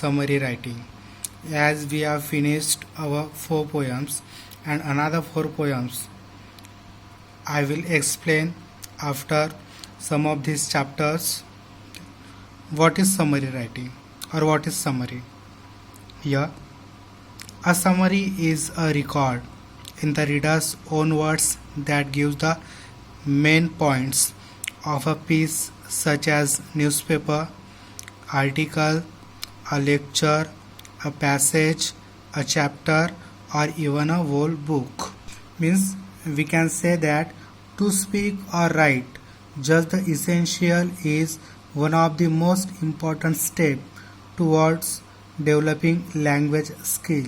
summary writing. As we have finished our 4 poems and another 4 poems, I will explain after some of these chapters what is summary writing or what is summary. Here, a summary is a record in the reader's own words that gives the main points of a piece such as newspaper, article, a lecture, a passage, a chapter, or even a whole book. Means we can say that to speak or write just the essential is one of the most important steps towards developing language skill.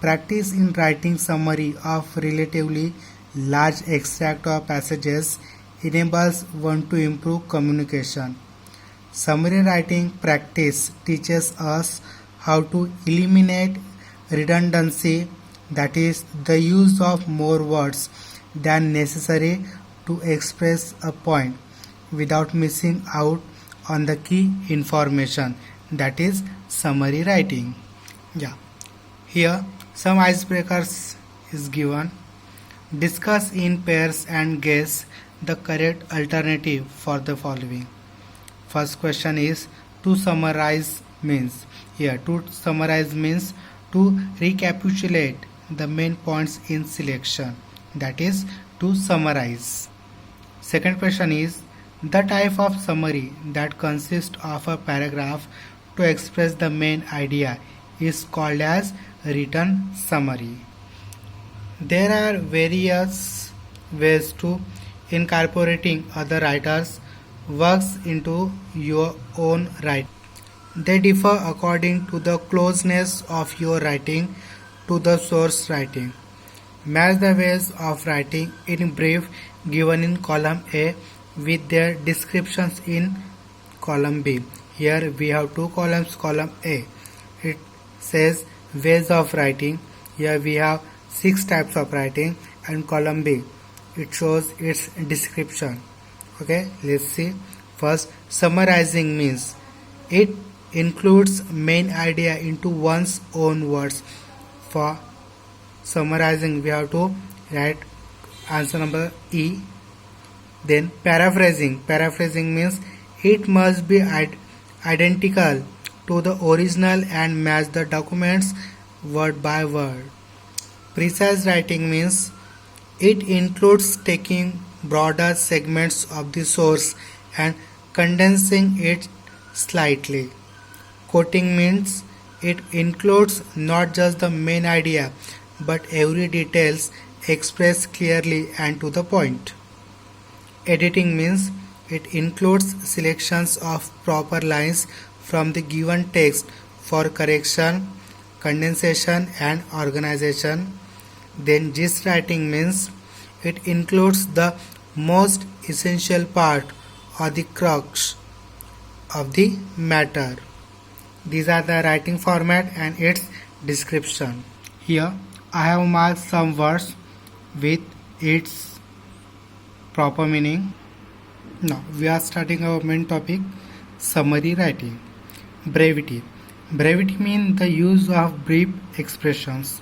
Practice in writing summary of relatively large extract or passages enables one to improve communication. Summary writing practice teaches us how to eliminate redundancy, that is, the use of more words than necessary to express a point without missing out on the key information, that is summary writing. Here some icebreakers is given. Discuss in pairs and guess the correct alternative for the following. First question is to summarize means. Here to summarize means to recapitulate the main points in selection, that is to summarize. Second question is the type of summary that consists of a paragraph to express the main idea is called as written summary. There are various ways to incorporating other writers' works into your own writing. They differ according to the closeness of your writing to the source writing. Match the ways of writing in brief given in column A with their descriptions in column B. Here we have 2 columns. Column A, it says ways of writing. Here we have 6 types of writing, and column B, it shows its description. Okay, let's see. First, summarizing means it includes main idea into one's own words. For summarizing we have to write answer number E. Then paraphrasing means it must be identical to the original and match the documents word by word. Precise writing means it includes taking broader segments of the source and condensing it slightly. Quoting means it includes not just the main idea but every details expressed clearly and to the point. Editing means it includes selections of proper lines from the given text for correction, condensation and organization. Then gist writing means it includes the most essential part or the crux of the matter. These are the writing format and its description. Here I have marked some words with its proper meaning. Now we are starting our main topic, summary writing. Brevity. Brevity means the use of brief expressions.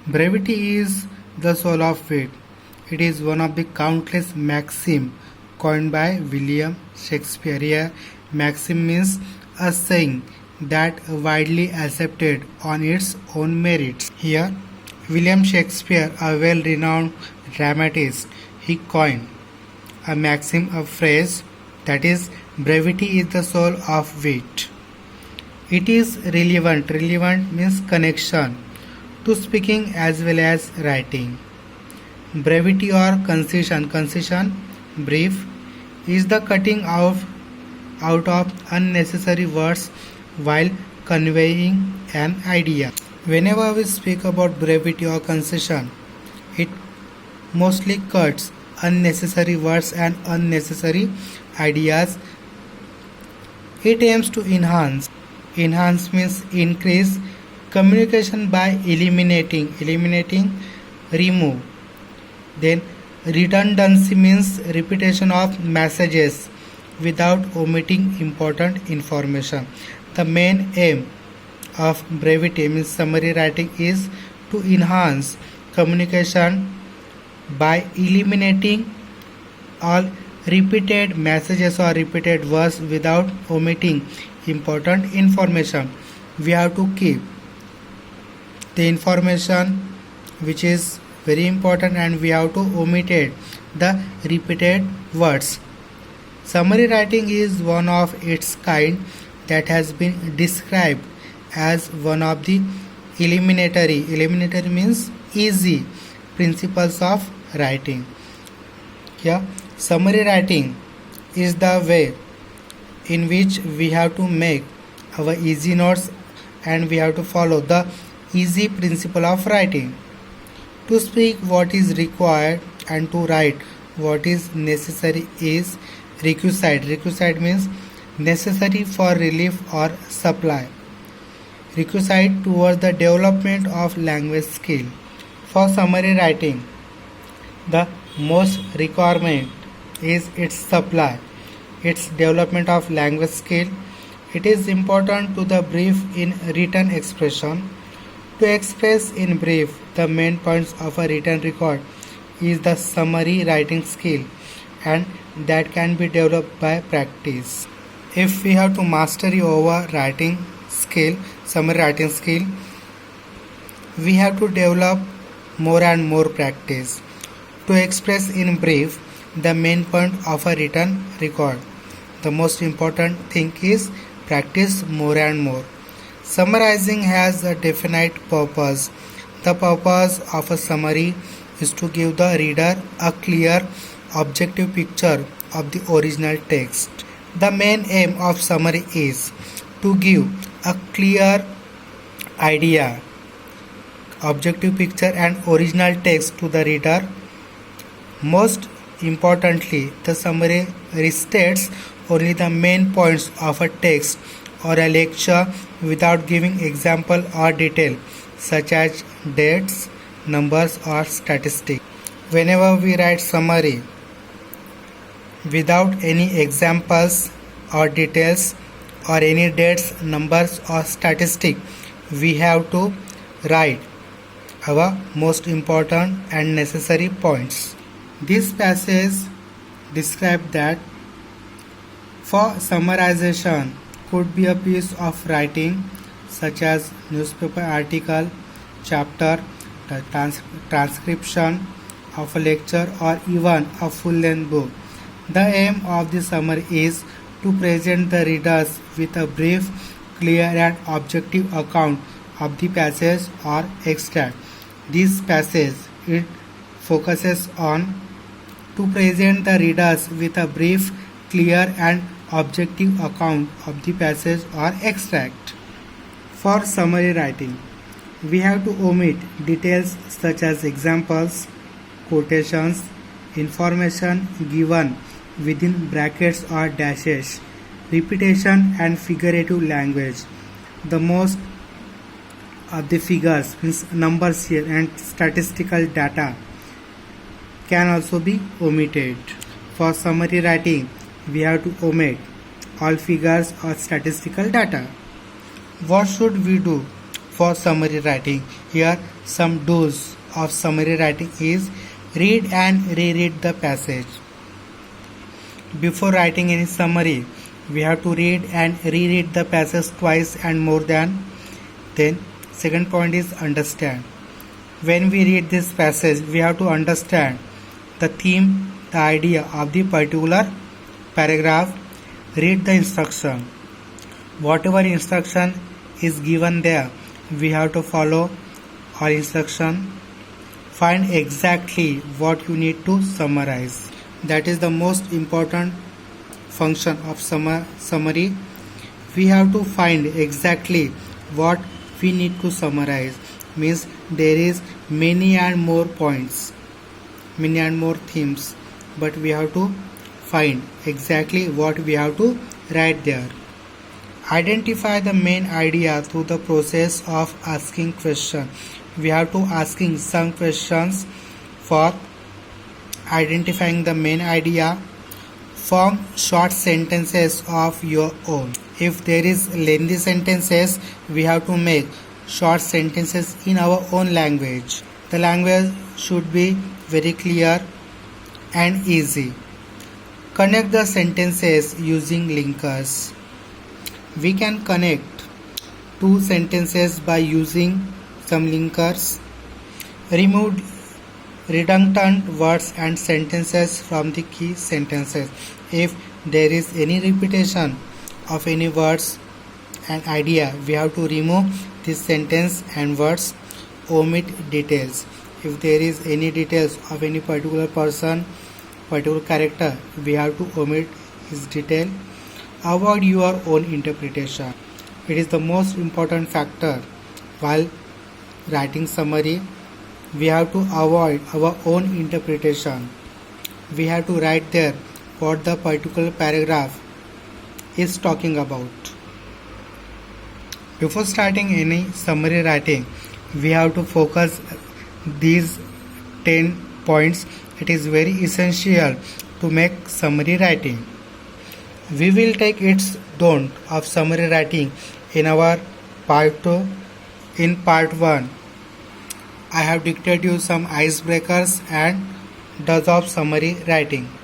Brevity is the soul of wit. It is one of the countless maxims coined by William Shakespeare. Here, maxim means a saying that widely accepted on its own merits. Here, William Shakespeare, a well-renowned dramatist, he coined a maxim, a phrase, that is, brevity is the soul of wit. It is relevant. Relevant means connection to speaking as well as writing. Brevity or concision. Concision, brief, is the cutting out of unnecessary words while conveying an idea. Whenever we speak about brevity or concision, it mostly cuts unnecessary words and unnecessary ideas. It aims to enhance. Enhance means increase communication by eliminating, remove. Then redundancy means repetition of messages without omitting important information. The main aim of brevity means summary writing is to enhance communication by eliminating all repeated messages or repeated words without omitting important information. We have to keep the information which is very important and we have to omit it, the repeated words. Summary writing is one of its kind that has been described as one of the elementary means easy principles of writing. Here, summary writing is the way in which we have to make our easy notes and we have to follow the easy principle of writing. To speak what is required and to write what is necessary is requisite. Requisite means necessary for relief or supply. Requisite towards the development of language skill. For summary writing, the most requirement is its supply, its development of language skill. It is important to the brief in written expression. To express in brief the main points of a written record is the summary writing skill and that can be developed by practice. If we have to mastery over writing skill, summary writing skill, we have to develop more and more practice. To express in brief the main point of a written record, the most important thing is practice more and more. Summarizing has a definite purpose. The purpose of a summary is to give the reader a clear, objective picture of the original text. The main aim of summary is to give a clear idea, objective picture and original text to the reader. Most importantly, the summary restates only the main points of a text or a lecture without giving example or detail such as dates, numbers or statistics. Whenever we write summary without any examples or details or any dates, numbers or statistics, we have to write our most important and necessary points. This passage describes that for summarization could be a piece of writing such as newspaper article, chapter, the transcription of a lecture or even a full-length book. The aim of the summary is to present the readers with a brief, clear and objective account of the passage or extract. This passage it focuses on to present the readers with a brief, clear and objective account of the passage or extract. For summary writing, we have to omit details such as examples, quotations, information given within brackets or dashes, repetition and figurative language. The most of the figures means numbers here and statistical data can also be omitted. For summary writing, we have to omit all figures or statistical data. What should we do for summary writing? Here some do's of summary writing is read and reread the passage. Before writing any summary, we have to read and reread the passage twice and more than. Then second point is understand. When we read this passage, we have to understand the theme, the idea of the particular paragraph. Read the instruction. Whatever instruction is given there, we have to follow our instruction. Find exactly what you need to summarize. That is the most important function of summary. We have to find exactly what we need to summarize. Means there is many and more points, many and more themes, but we have to find exactly what we have to write there. Identify the main idea through the process of asking questions. We have to asking some questions for identifying the main idea. Form short sentences of your own. If there is lengthy sentences, we have to make short sentences in our own language. The language should be very clear and easy. Connect the sentences using linkers. We can connect two sentences by using some linkers. Remove redundant words and sentences from the key sentences. If there is any repetition of any words and idea, we have to remove this sentence and words. Omit details. If there is any details of any particular person, particular character, we have to omit his detail. Avoid your own interpretation. It is the most important factor while writing summary. We have to avoid our own interpretation. We have to write there what the particular paragraph is talking about. Before starting any summary writing, we have to focus these 10 points. It is very essential to make summary writing. We will take its don't of summary writing in our part 2. In part 1, I have dictated you some icebreakers and does of summary writing.